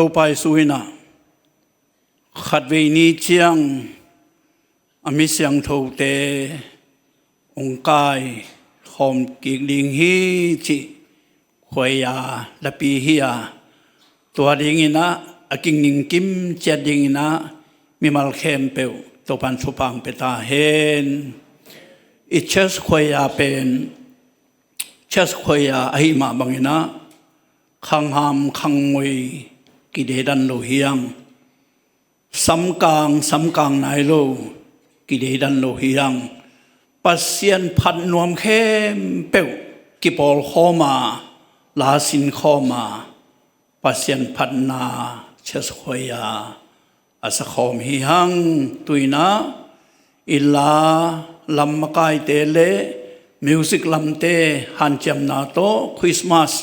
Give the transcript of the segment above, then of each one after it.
ตัวไปสุยนะขัดเวนีเจียงอมิเสียงทูเตองกายคอมกิกลิงฮีจิขวยยาละปีฮียตัวดิ่งนะอากิงนิงกิมเจดิ่งนะมีมัลเข้มเปวตัวปันสุปังเปตาเฮนอิเชสขวยยาเป็นเชสขวยยาอหิมาบังนะขังหามขังมวยกิเดดันโลเฮียงสำกลางนายโลกิเดดันโลเฮียงปัสเซียนพัดนวมเข้มเปวกิปอลข้อมาลาสินข้อมาปัสเซียนพัดนาเชสขวยยาอาสคอมฮิฮังตุยนะอิลาลำมกายเตเลมิวสิกลำเตฮันจำนาโตคริสต์มาส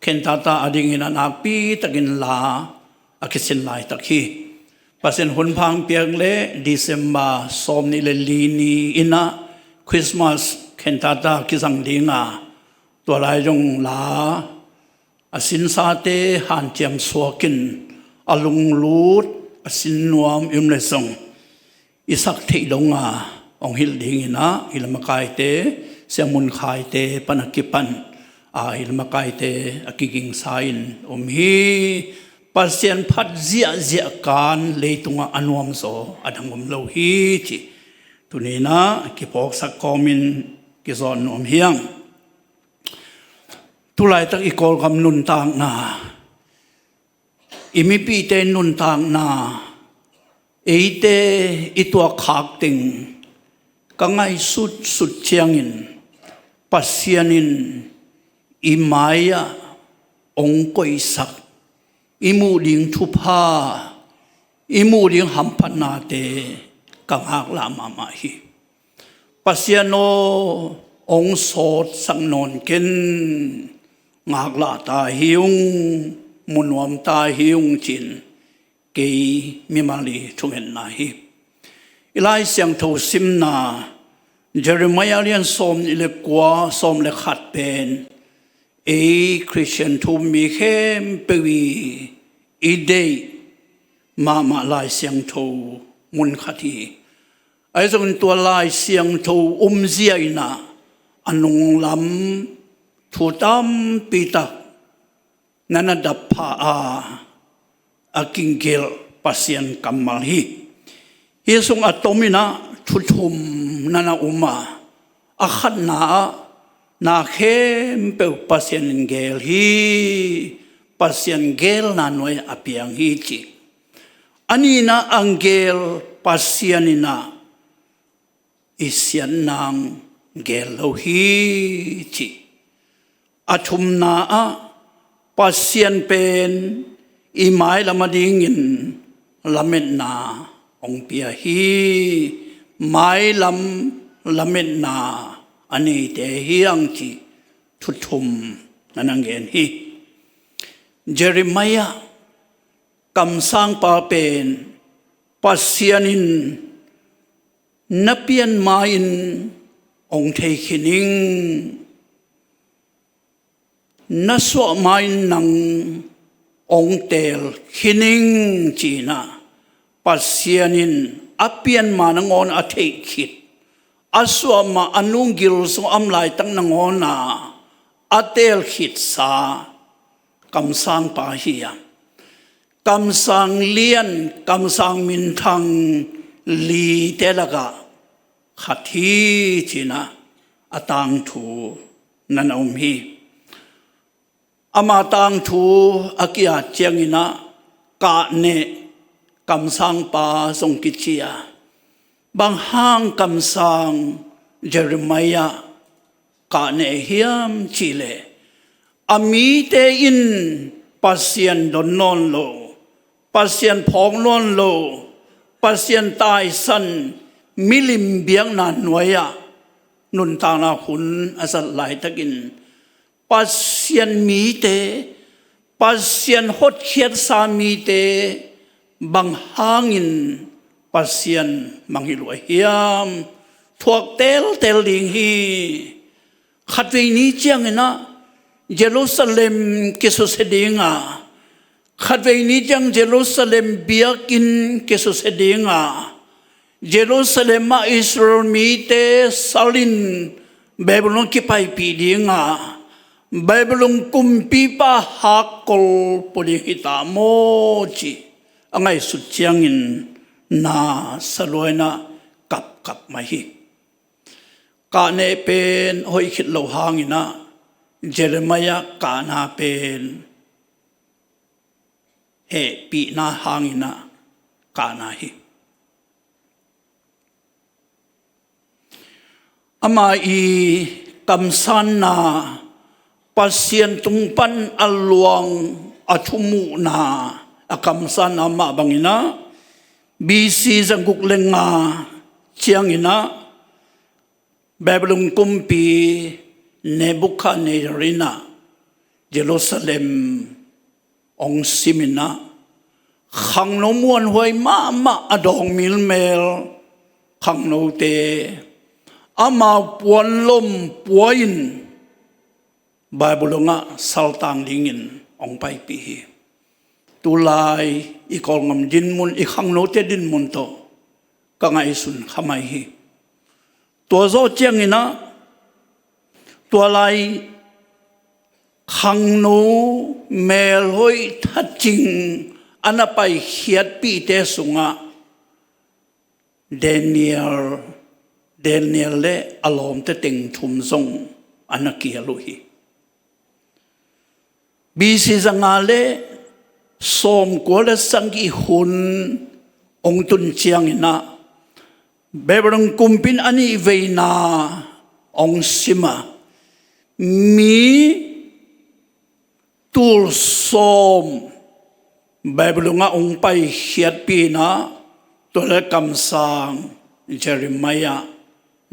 เคนตาตาอดิ่งอินาปีตะกินลาอาคิสินไลตะคีปัสเซียนหุนพังเปียงเลดิเซมบาสอมนิเลลีนีอินาคริสต์มาสเคนตาตาคิสังดิงาตัวลายจงลาอาสินซาเตฮันจำสวกินอลุงลูดอาสินนวมอิมเลซงอิสักเทลงาองฮิลดิงินะอิลมกายเตเสียมุนขายเตปนักิปันอิลมกายเตอกิกิงไซน์ฮีปัสเซียนพัดเจียการเลยตุงอนุมโซอดังมโลฮีจิตุนีนะกิปอกสักกอมินกิซอนนวมเฮียงตุไลตักอีกอลกำนุนต่างนาอิมิปีเตนุนต่างนาเอเตอีตัวขากติงกังไงสุดเชียงินปัสเซียนินอิมายะองกอยสักอิมูดิงทุพาอิมูดิงหัมพนาเตกังหากลามามาฮีปัสเซียโนองโสดสังนนเกนงากลาตาหิวมุนวมตาหิวจินเกยมิมาลีทุเห็นนาฮีอิไลเสียงทูซิมนาเจเรมายาเลียนสมอิเลกวาสมเลขัดเป็นคริสเตียนทูมีเข้มเปวีอีเดย์มาลายเสียงทูมุนขัดีไอ้ส่วนตัวลายเสียงทูเสียนะอนุงลำทูตามปีตักนันดับพาอากิงเกลปัสเซียนกัมมาลีเฮซุงอัตมินะทุทุมนันอุมาอาขันนาเข้มเปวปัสเซียนเกลฮีปัสเซียนเกลนันไว้อภิยังฮีจิอันนี้นะอังเกลปัสเซียนินะอิเซียนนางเกลโลฮีจิอาทุมนาปัสเซียนเป็นอีไม้ละมาดิ่งินละเมนนาองเปียฮีไม้ละเมนนาอันนี้เตฮีอังจีทุทุมนันเงินฮีเจเรมายะกำสังปาเป็นปัสเซียนินนับเปียนมาอินองเทคินิงนัสวมาอินนังองเตลคินิงจีน่าปัสเซียนินอเปียนมานังอนอเทคิดอาสวมาอนุกิลสอัมไลตั้งนังอนาอเตลคิดสากำสังปาฮียกำสังเลียนกำสังมินทังลีเตลกะขัดทีจีน่าอตังทูนันอมฮีอามาตังทูอากิอาเจียงินะกะเนกำสังปาทรงกิจยาบางห้างกำสังเจเรมายะกะเนเฮียมชิเลอามีเตอินปัสเซียนดอนนอนโลปัสเซียนพองนอนโลปัสเซียนตายสันมิลิมเบียงนานหน่วยนุนตานาขุนอาศัยหลายตะกินปัสเซียนมีเตปัสเซียนฮดเขียดสามีเตบางหางินปัสเซียนมังฮิลวยเฮียมทวกเตลดิงฮีขัดเวนี้เจียงนะเยรูซาเล็มกิสุเสดิง ขัดเวนี้จังเยรูซาเล็มเบียกินเกสุเสดิงาเยรูซาเล็มมาอิสราเอลมีเตซาลินเบเบลงกิไปปีดิงาเบเบลงกุมปีปะฮักกอลปุริหิตาโมจิอังไงสุดเจียงินนาสลวยนะกับมาฮิกาเนเป็นหอยขิดโลหางินะเจเรมายากานาเป็นเฮปีนาหางินะกานาฮิอามาอีกำสันนาปัสเซียนตุงปันอลวงอชุมุนาอากำสันอามาบังอินะบีซีจังกุกเลงาเชียงอินะเบเบลุงกุมปีเนบุคาเนรินาเยรูซาเล็มองซิมินะขังโนมวนหวยมาอดองมิลเมลขังโนเตอามาปวนลมปวยนบาบุลงะสัลตังลิงินองไปปีตุลายอีกองงดินมุนอีขังโนเตดินมุนโตกังไอสุนขมายฮีตัวโซเจียงอินะตัวลายขังโนเมลหอยทัดจิงอันไปเขียดปีเตสุงะเดนิเอลเลอารมณ์เตติงทุมซงอันนักเกียลุฮีบีซีจังอาเลสมกัวเลสังกิหุนองตุนเชียงอินะเบบรังกุมปินอันนี้เวนาองซิมามีตูลสมเบบรังองไปเขียดปีนะตัวเลกำสังเจริมายา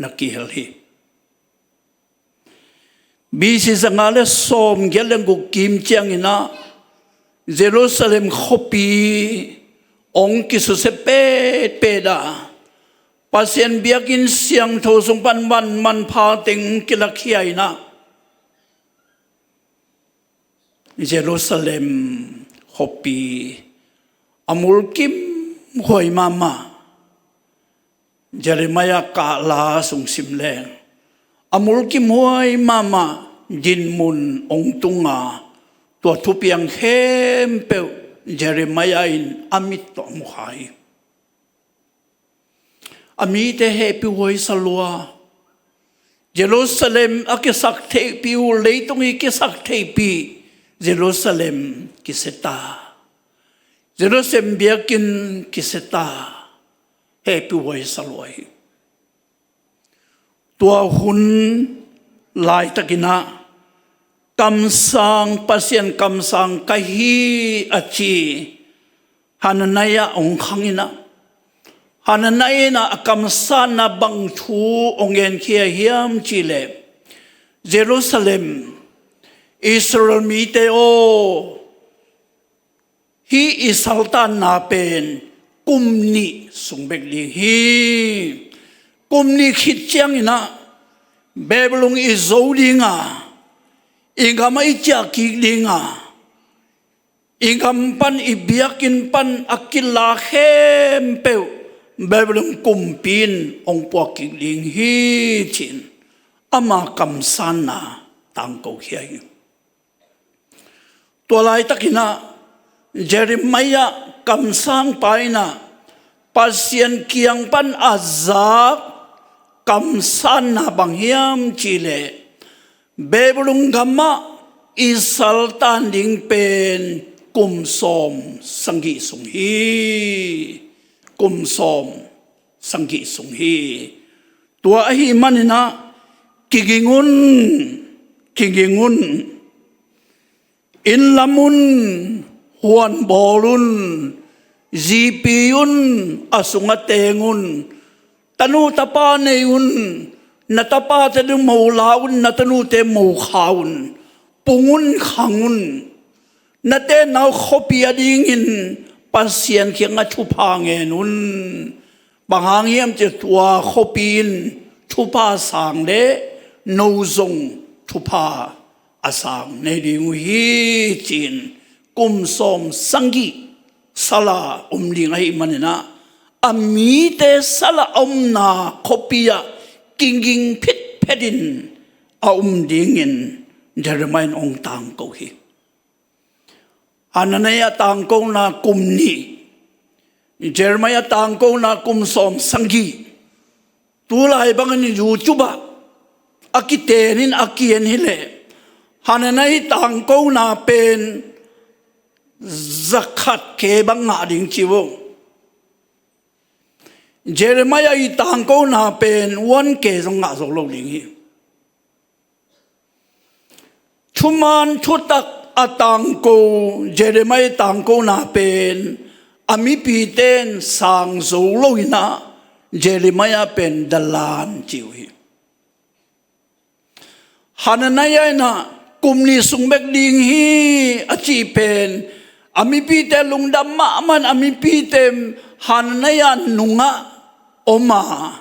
นักกิฮลีบีซีสังอาเลสมเกลังกุกิมเจียงอินะเยรูซาเล็มขบีองกิสุเซเปดาปัสเซียนเบียกินเสียงโทสงปันมันพาเต็งกิลักขี้ไอนะเยรูซาเล็มขบีอามุลกิมหอยมาเจเรมายากาลาสงสิมแรงอามุลกิมหอยมาจินมุนองตุงาตัวทุเปียงเข้มเปวเจเรมายาอินอามิตตมุขายอามีเตเฮปิวอยสลัวเยรูซาเล็มอากิสักเทปิวเลยตรงนี้กิสักเทปีเยรูซาเล็มกิเซตาเยรูซาเล็มเบียกินกิเซตาเฮปิวอยสลัวตัวหุนลายตะกินะกำสังปัสเซียนกำสังกะฮีอาชีฮันนายะองขังอินะฮันนายนะกำสันนะบังทูองเงินเขียเฮียมจิเลเยรูซาเล็มอิสราเอลมีเตโอฮีอิสัลตันนาเป็นกุมนีสุงเบกลีฮีกุมนีคิดเจียงอินะเบเบลงอิโซดิงาอิงคำไม่จากกิลิงาอิงคำปันอิเบียกินปันอักิลาเข้มเปวเบเบลงกุมปินองปวกิลิงฮีจินอามากำสันนาตังโกเขียตัวลายตะกินะเจริมายะกำสังไปนะปัสเซียนเกียงปันอาซากกำสันนาบังเฮียมจิเลเบเบลุงกามาอิสัลตันดิงเป็นกุมสมสังกิสุงฮีกุมสมสังกิสุงฮีตัวอหิมันนะกิกิงุนอินลามุนฮวนบอลุนจีปียุนอสุงเตงุนตนูตะปาเนยุนนัตปาเตดึงมูลาอุนนัตนูเตมูขาอุนปุงุนขังอุนนัตเตนเอาขบียดิงินปัสเซียนเขียงชุพาเงนุนบางหางเยี่ยมจะตัวขบีนชุพาสางเลนูซงชุพาอาสางในดิงฮีจิน กุมสมสังกีสลาลิงไอมันนะอามีเตสลานาคบียกิงพิษเพดินลิงินเจเรมายองตังกูฮีอันนั้นยาตังกูนากุมนีเจเรมายตังกูนากุมสมสังกีตัวลายบางนี่ยูจูบะอากิเตนินอากิเอ็นฮิเลฮันนัยตังกูนาเป็นzakat ke bang nga ding chiwo Jeremiah i tang ko na pen wan ke song nga sok lo ding hi chuman chutak atang ko Jeremiah tang ko na pen ami pi ten sang zo lo ina Jeremiah pen dalan chiu hi Hananaya na kumni sungbek ding hi achi pen ami pite lungdam ma man ami pitem Hananaya nunga oma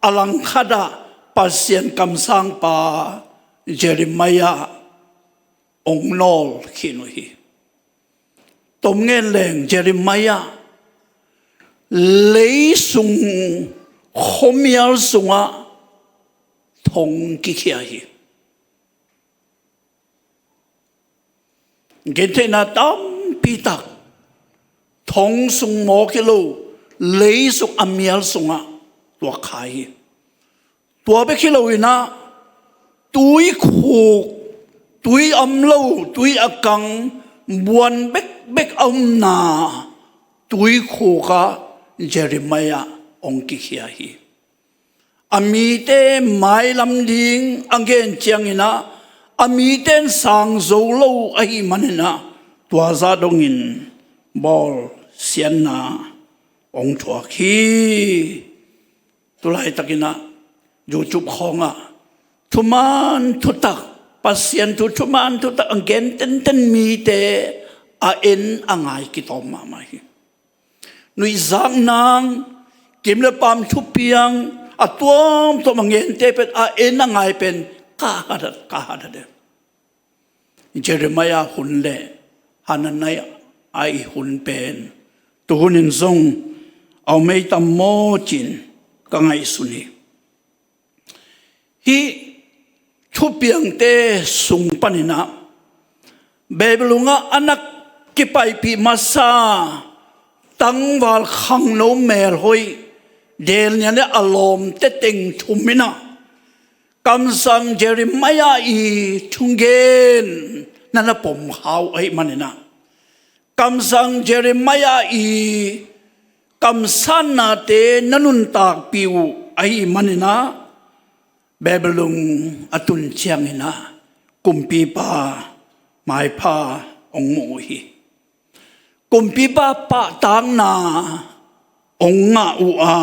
alang khada pasien kamsang pa Jeremiah ongnol khinuhi tom ngen leng Jeremiah leisung khomial sunga thong ki khia hi gente na tam pitak thong sung mo kilo lấy suk amial sunga tua khai tua be kilo ina tui khu tui amlo tui akang buan bek na tui khu ka Jeremiah ong ki khia hi ami te mai lam ding angen chiang ina ami ten sang zo lo ai manina tua za dongin bol sian na ong chua khi tulai takina YouTube khonga thuman thutak pasien tu thuman thutak angen ten mi te a en angai ki tom ma mai nui zang nang kim le pam thu piang a tuam to mangen te pet a en angai pen ka ha de Jeremiah hun le Hananaya ai hun pen tu hunin zong au mei tam mo chin ka ngai suni hi thu piang te sung panina bebelunga anak ki pai pi masa tangwal khang no mel hoi del nya le alom te teng thumina kamsang Jeremiah i thungen nana pom hau ai manina kamsang Jeremiah i kamsan na te nanun tak piu ai manina bebelung atun chiang ina kumpi pa mai pa ong mo hi kumpi pa pa tang na ong nga u a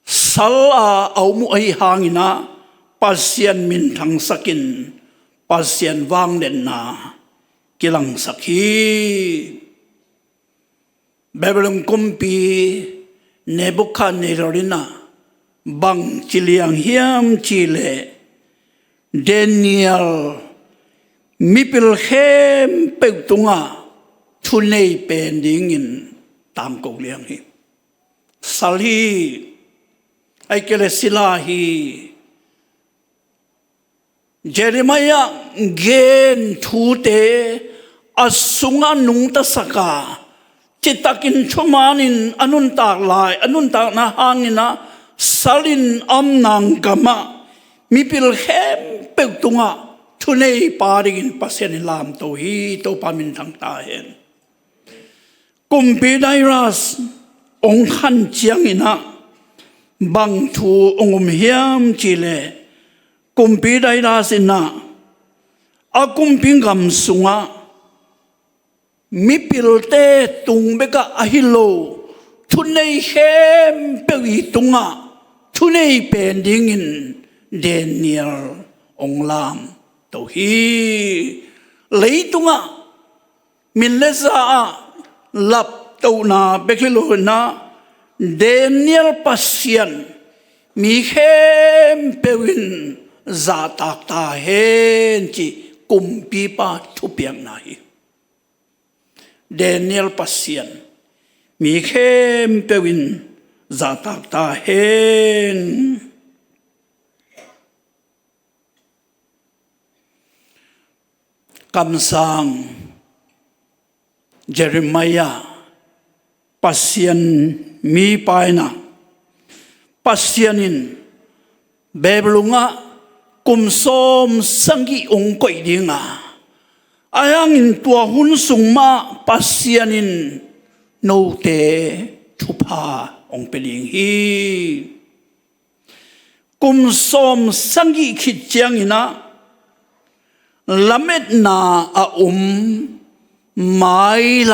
sal a au mu ai hangina pasien min thang sakin pasien wang den na kilang sakhi Babylon kumpi Nebuchadnezzarina bang chiliang hiam chile Daniel mipil hem peutunga thunei pendingin tam ko liang hi salhi ai kele silahi Jeremiah gen thute asunga nungta saka chitakin chumanin anun tak lai anun tak na hangina salin amnang gama mipil hem peutunga thunei paringin pasien lam to hi to pamin thang ta hen kumpi dairas ong khan chiang ina bang thu ongum hiam chile kumpi dairas ina akumping gam sunga mipil te tung beka ahilo thunei hem pewi tunga thunei pendingin Daniel onglam to hi leitunga min leza lap to na bekilo na Daniel pasien mi hem pewin za tak ta hen chi กุมปีปาทุเปียงไหนเดเนียลปัสเซียนมีเข้มเปวินจาตักตาเฮนคำสั่งเยเรมียาปัสเซียนมีไปนะปัสเซียนินเบบลุงะกุมสมสังกีองค์ก่อยดิงะอายังอินตัวหุ่นสุงมาปัสเซียนินโนเตทุพาองเปลิงฮีกุมสมสังกีขิดเจียงอินะละเม็ดนาอาไม้ล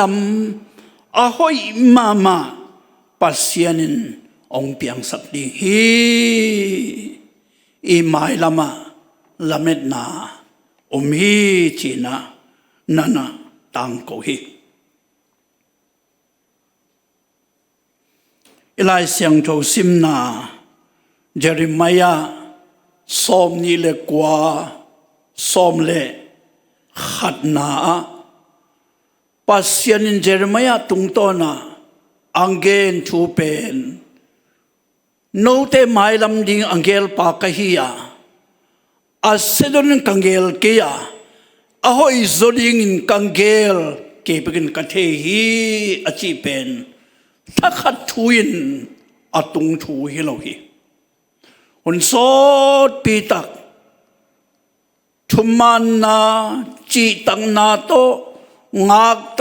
ำอาหอยมาปัสเซียนินองเปียงสักดีฮีอีไม้ลำละเม็ดนาฮีจีนะนั่นตังโกฮีอีไลเสียงโจซิมนาเจริมายาสอมนี่เลกว่าสอมเลขัดนาปัสเซียนินเจริมายาตุงโตนาอังเกนทูเป็นโนเตไม้ลำดิ่งอังเกลปากะฮียาอาเซดอนกังเกลเกียอาหอยโซดิ่งกังเกลเก็บกันกะเทฮีอาจีเป็นถ้าขัดทุยนอาตุงทูฮิโลฮีหุ่นโซดปีตักทุมันนาจีตังนาโตงักโ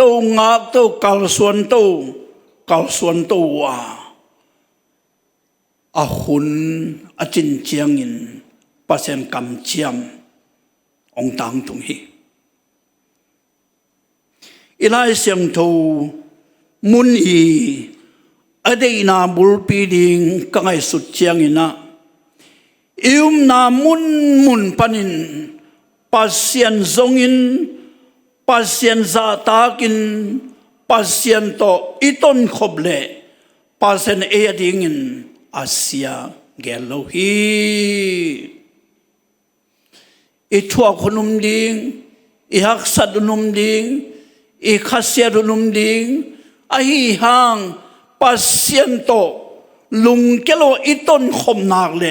ตกัลส่วนโตว่าอาหุ่นอาจินเจียงอินปัสเซนกำเจียมองตังตุงฮีอีไลเสียงทูมุนอีอเดนาบุลปีดิงกังไอสุดเจียงอินะอิมนามุนปันินปัสเซียนซงอินปัสเซียนซาตากินปัสเซียนโตอิตอนขบเลปัสเซียนเอดิงินอาเซียเกลโลฮีอีทัวคนนุ่มดิงอีฮักสัดนุ่มดิงอีขัสเซียนุ่มดิงอาฮีฮังปัสเซียนโตลุงเกโลอิตอนขบนักเล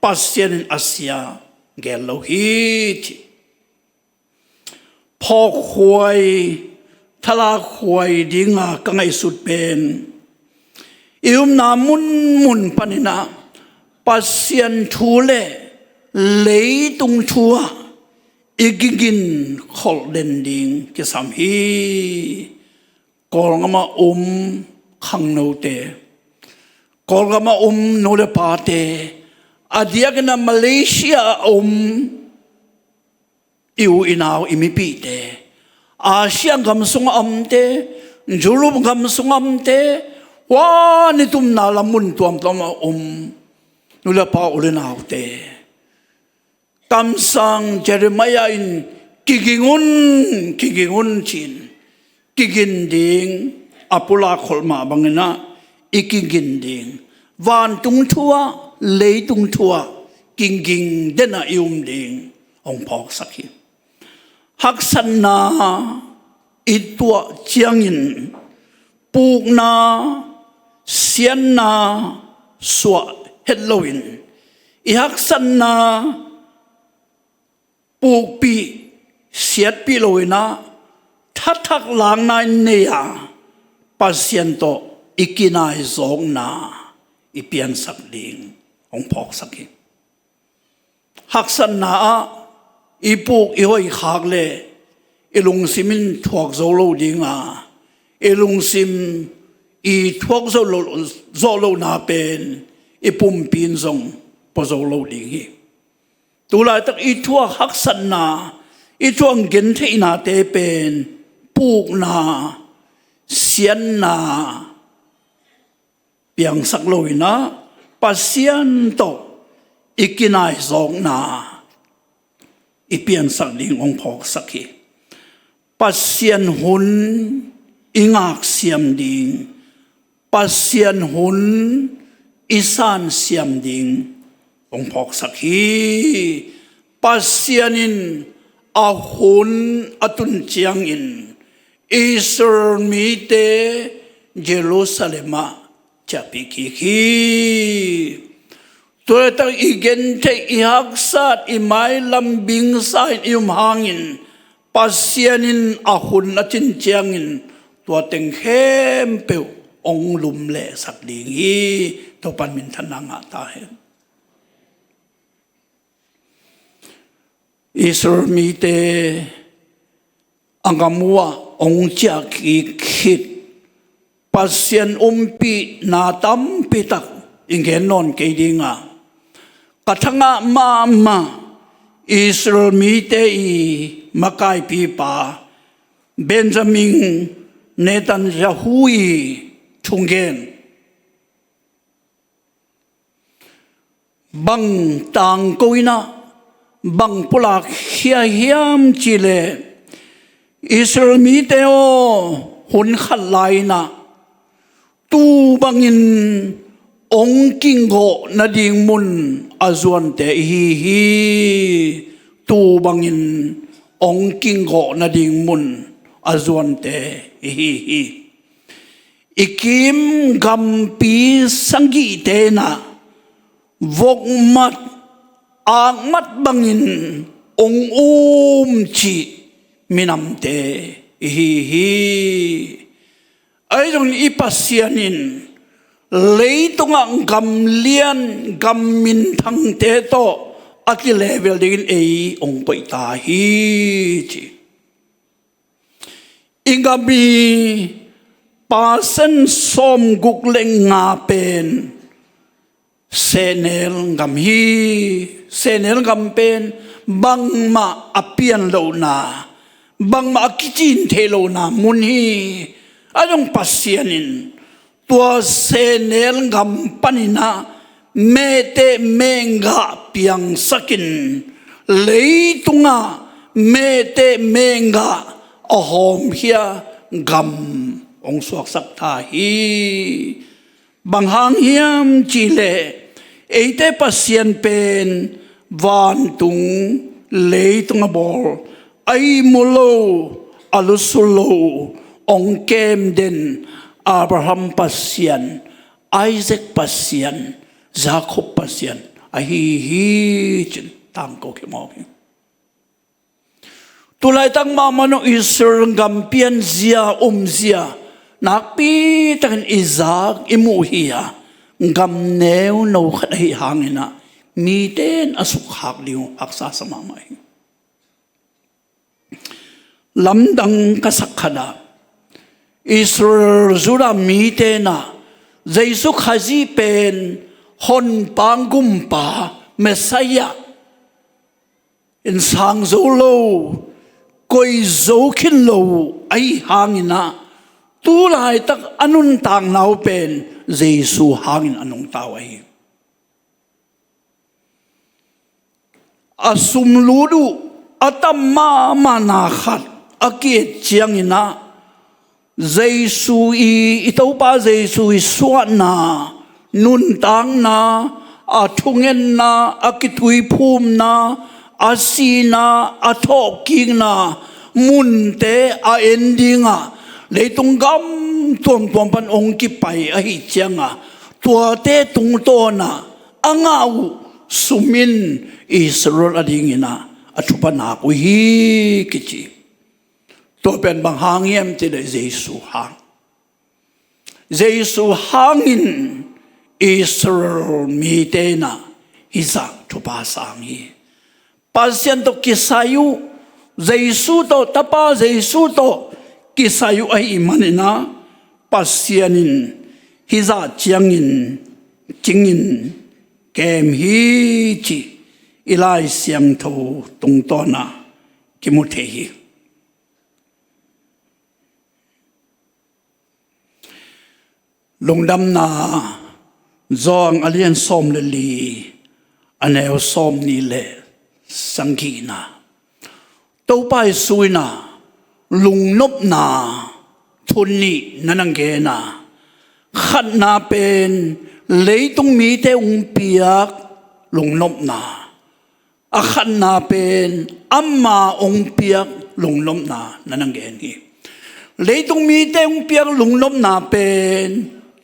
ปัสเซียนอาเซียเกลโลฮีพอควยทลาควยดิงากังไอสุดเป็นอิมนามุนปนินาปัสเซียนทูเลเลยตุงชัวอีกินขอลเดนดิงจะสามฮีกอลงมาขังโนเตกอลงมาโนเลปาเตอาเดียกันมาเลเซียอิวอินาวอิมิปีเตอาเซียนคำสงเตยุโรปคำสงเตว้านี่ตุมนาลมุนตัวมมานุลปาอุลนาวเตคำสั่งเจเรมียาอินกิกิงุนชินกิกินดิงอปุลาขลมาบังนะอีกิกินดิงวานตุงทัวเลยตุงทัวกิงเดน่าอิมดิงองพอกสักทีฮักสันนาอีตัวเจียงอินปูกนาเสียนนาสวดเฮลโลวินอีฮักสันนาปูกปีเสียดปีโลวินะทักหลังนายเนียปัสเซียนโตอีกินายสองนาอีเปียนสักดิงองพอกสักทีฮักสันนาอีปูกอีหอยขากเลอีลุงซิมินทวกโซโลดิงาอีลุงซิมอีทวกโซโลนาเป็นอีปุ่มปีนซงปโซโลดิงฮีตุลาตักอีทวกฮักสันนาอีทวกเกินเทนาเตเป็นปูกนาเสียนนาเปียงสักโลยนะปัสเซียนโตอีกินายสองนาอีเปียนสักดิ่งองพอกสักทีปัสเซียนหุนอิงากเสียมดิ่งปัสเซียนหุนอิสานเสียมดิ่งองพอกสักทีปัสเซียนิน ahun atun chiang in Israel mi te Jerusalema chapiki ki tôi ta igen te ihaksat imai lambing sain hangin pasianin ahun atin chiangin tua teng hem peu ong lum le sak ding hi to pan min thananga ta he Israel mi te angamua ong chia ki khit pasian umpi na tam pitak ingen non ke dinga kathanga ma Israel mi te I makai pi pa Benjamin Netanyahu thungen bang tang koina bang pulak hiam chile Israel mi te o hun khalai na tu bangin ong kingo na ding mun azuan te hi tu bangin ong kingo na ding mun azuan te hi ikim gampi sangi te na vok mat ang mat bangin ong chi minam te hi ay dong ipasyanin leitunga gam lian gam min thang te to aki level ding ei ong poi ta hi chi ingami pasen som guk leng nga pen senel gam pen bang ma apian lo na bang ma kitchen the lo na mun hi adong pasyanin tua senel gam panina mete menga piang sakin leitunga mete menga ahom hia gam ong suak sak tha hi banghang hiam chile eite pasien pen van tung leitunga bol ai mulo alusulo ong kem den Abraham pasien Isaac pasien Jacob pasien ahi chin tang ko ke mo tulai tang mano Israel gampian zia nakpi tan Isaac imuhia gam neu no khadai hangina mi ten asuk hak liu aksa samamai lamdang kasakhada Israel zura mi te na Jesu khazi pen hon pangum pa Messiah in sang zo lo koi zo khin lo ai hangina tu lai tak anun tang nau pen Jesu hangin anung tawai asum ludu atamma manakhat akiet chiangina Jesu itopa Jesu suat na nun tang na athungen na akitui phum na asina athoking na munte a endinga leitung gam tuam pan ong ki pai a hi chianga tua te tung to na angau sumin Israel adingina athupa na ku hi kichi to pen bang hangiam te de Jesu hangin Israel mi te na hiza thupa sangi pasien to kisayu Jesu to tapa Jesu to kisayu ai imanina pasianin hiza chiangin chingin kem hi chi ilai siam tho tung to na kimuthe hi lungdam na zong alien som le li aneo som ni le sangki na to pai suina lungnop na thunni nanangge na khat na pen leitung mi te ung piak lungnop na อาขันนาเป็นอัมมาองเปียกลุงล้มนานั่นนั่งเองนี่เลยตรงมีแต่องเปียกลุงล้มนาเป็น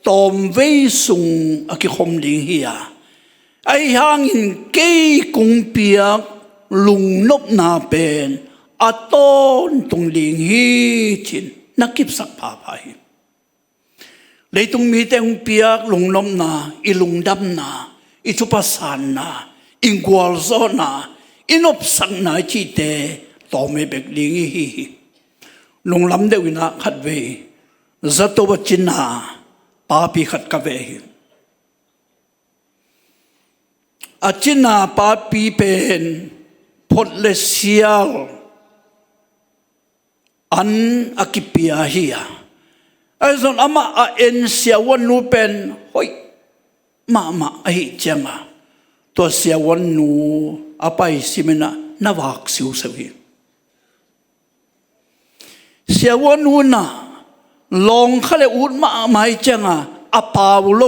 ตอมเวสุงอากิคมลิงเฮียไอ้หางอินเกยกงเปียกลุงล้มนาเป็นอาต้นตรงลิงฮีจินนักกิบสักพาไปเลยตรงมีแต่องเปียกลุงล้มนาอีลุงดำนาอีทุปสานนาอิงกวลโซนาอินอบสังนาจีเตต่อไม่เบกลิงฮีลุงลำเดวินาขัดเวจัตโตบัจินาปาปีขัดกะเวอาจินาปาปีเป็นพดเลเซียลอันอากิปีอาฮียไอ้ส่วนอามาเอ็นเสียวันนูเป็นเฮ้ยมาไอ้เจ้าตัวเสียวันนูอาไปสิเมนะนวักสิวสวีเสียวันนูน่ะลองเขาเลยอุดมาไม่เจ้าอาปาวโล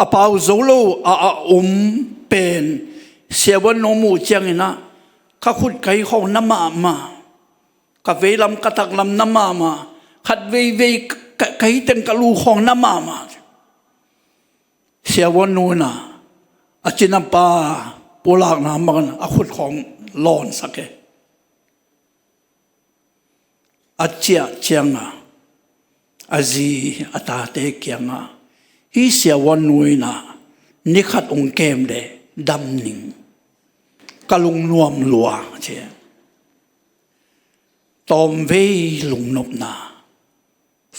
อาปาวโซโลอาเป็นเสียวันนูมูเจ้านะข้าขุดไก่ของน้ำมาข้าเวลำกระตักลำน้ำมาขัดเวไก่เต็งกะลูของน้ำมาเสียวันนูน่ะอาจินปาปูลากน้ำมันอาขุดของลอนสักอาเจียเจียงอาจีอาตาเตเกียงฮีเสียวันนูน่ะนิขัดองเกมเดดำนิงกะลุงนวมลัวเจียตอมเวลุงนบนา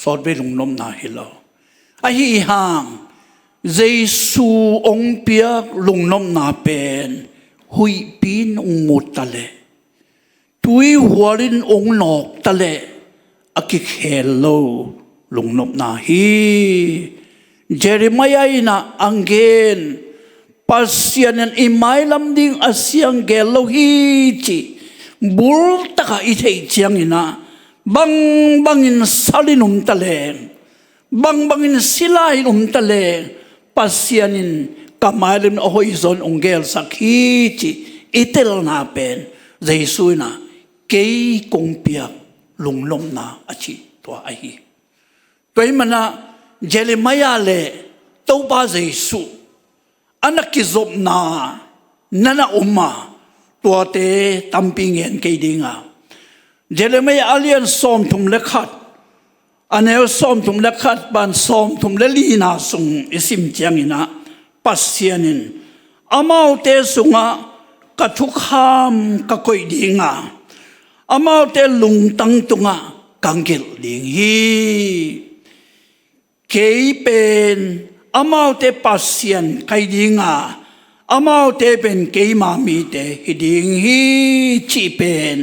สอดเวลุงนบนาเฮลล์ไอฮีห่างเยซูองเปียกลุงนบนาเป็นหุยปีนองมุตตะเลทุยหัวลินองนอกตะเลอากิเคลโลลุงนบนาฮีเจเรมายาอินะอังเกนปัสยานันอิมายลำดิ่งอาเซียงเกลโลฮีจีบุลตะกะอิเทเจียงอินะบังอินซาลินุมตะเลบังอินศิลาอินุมตะเลปัสยานินกามายลิมโอโฮอิซอนองเกลสักฮีจีอิเตลนาเป็นเยซูนะเกยกงเปียกลุงลมนาอาชีตัวไอฮีตัวมันนะเจเลมายาเลตัวบาเยซูอันนักกิจบนานั่นอุมาตัวเตตัมปิงเงินเกดิงเจเลมายาเลียนซ้อมทุมเล็กขัดอันเอลซ้อมทุมเล็กขัดบันซ้อมทุมเลีนาสุงอิสิมเจียงอินะปัสยานินอามาเตสุงะกัทุกขามกักอยดิงอามาเตลุงตังตุงกังเกลดิงฮีเกยเป็นอามาเตปัสยานไกดิงอามาเตเป็นเกยมามีเตฮิดิงฮีชีเป็น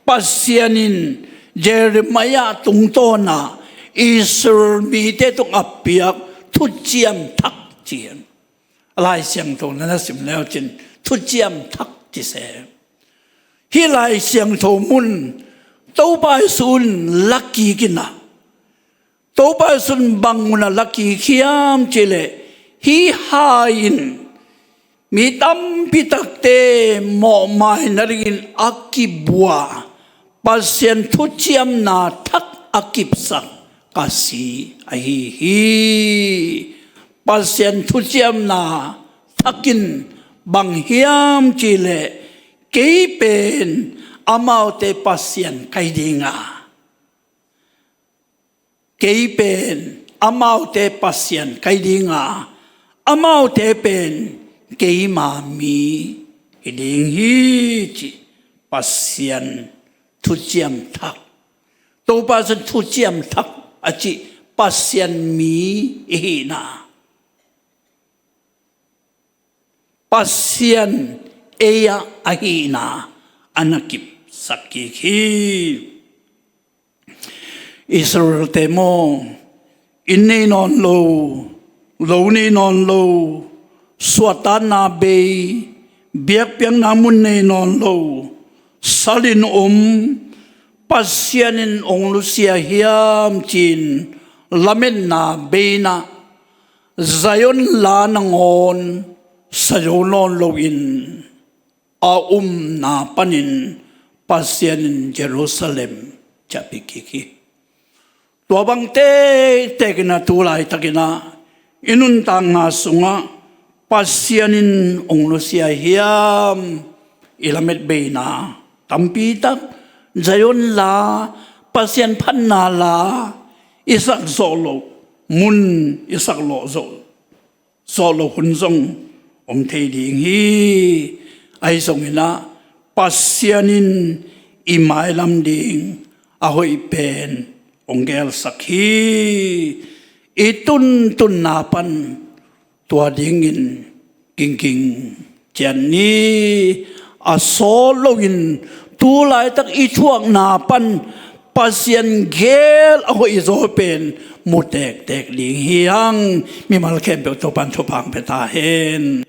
ปัสยานินเจเรมายาตุงโตนาอิสราเอลมีเตตุงอับเปียกทุเจียมทักเจียมอะไรเสียงตรงนั้นสิมแล้วจินทุเจียมทักจิเสฮิไลเสียงโทมุนตัวไปสุนลักกี้กินะตัวไปสุนบังมุนลักกี้ขยามเจเลฮิหายินมีตั้มพิทักเตหมอไม้นรินอักกิบัวปัสยันทุเจียมนาทักอักกิบสักกาสีไอฮีปัสยันทุเจียมนาทักกินบังเฮียมเจเลเกยเป็นอามาเตปัสยันไกดิงเกยเป็นอามาเตปัสยันไกดิงอามาเตเป็นเกยมามีฮิดิงฮีจิปัสยันทุเจียมทักตัวปัสยันทุเจียมทักอาจิปัสยันมีฮีนาปัสยันเอียอาฮีนาอันกิบสักกิคีอิสราเอลเตโมอินนีนอนโลโลนีนอนโลสวดานาเบยเบียกเปียงนามุนนีนอนโลสลินปัสยานินองลุเซียฮิยามจินลาเมนนาเบนาไซยอนลานงอนสยอนโลอิน na panin pasianin Jerusalem chapikiki tua bang te kina tulai takina inun tanga sunga pasianin onglusia hiam ilamet beina tampitak zayon la pasian panna la isak zolo mun isak lo zolo hunzong thei ding hi ai song ina pasianin imailam ding ahoi pen ongel sakhi itun napan tua dingin king chani asolowin tulai tak ichuak napan pasian gel ahoi izopen mutek ling hiang mi malkem be topan thopang peta hen